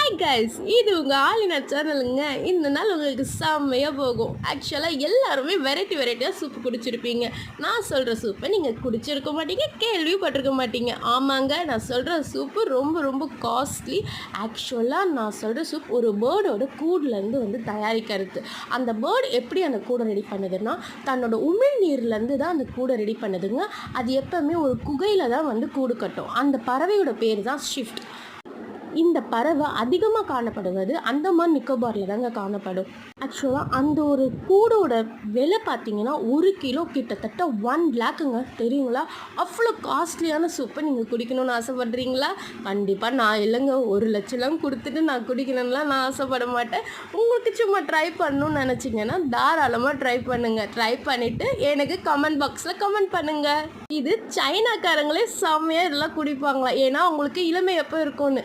Hi guys, இது உங்கள் ஆலினா சேனலுங்க. இந்த நாள் உங்களுக்கு செம்மையாக போகும். ஆக்சுவலாக எல்லாருமே வெரைட்டியாக சூப்பு குடிச்சிருப்பீங்க. நான் சொல்கிற சூப்பை நீங்கள் குடிச்சிருக்க மாட்டீங்க, கேள்விப்பட்டிருக்க மாட்டீங்க. ஆமாங்க, நான் சொல்கிற சூப்பு ரொம்ப காஸ்ட்லி. ஆக்சுவலாக நான் சொல்கிற சூப் ஒரு பேர்டோட கூடுலேருந்து தயாரிக்கிறது. அந்த பேர்டு எப்படி அந்த கூடை ரெடி பண்ணுதுன்னா, தன்னோட உமிழ்நீர்லேருந்து தான் அந்த கூடை ரெடி பண்ணுதுங்க. அது எப்போவுமே ஒரு குகையில் தான் கூடு கட்டும். அந்த பறவையோட பேர் தான் ஷிஃப்ட். இந்த பறவை அதிகமாக காணப்படுவது அந்தமான் நிக்கோபாரில் தாங்க காணப்படும். ஆக்சுவலாக அந்த ஒரு கூடோட விலை பார்த்தீங்கன்னா 1 கிலோ கிட்டத்தட்ட 1 லேக்குங்க. தெரியுங்களா? அவ்வளோ காஸ்ட்லியான சூப்பை நீங்கள் குடிக்கணும்னு ஆசைப்படுறீங்களா? கண்டிப்பாக நான் இல்லைங்க, 1 லட்சம் கொடுத்துட்டு நான் குடிக்கணும்லாம் நான் ஆசைப்பட மாட்டேன். உங்களுக்கு சும்மா ட்ரை பண்ணணும்னு நினச்சிங்கன்னா தாராளமாக ட்ரை பண்ணுங்கள். ட்ரை பண்ணிவிட்டு எனக்கு கமெண்ட் பாக்ஸில் கமெண்ட் பண்ணுங்கள். இது சைனாக்காரங்களே செம்மையாக இதெல்லாம் குடிப்பாங்களா? ஏன்னா அவங்களுக்கு இளமை எப்போ இருக்கும்னு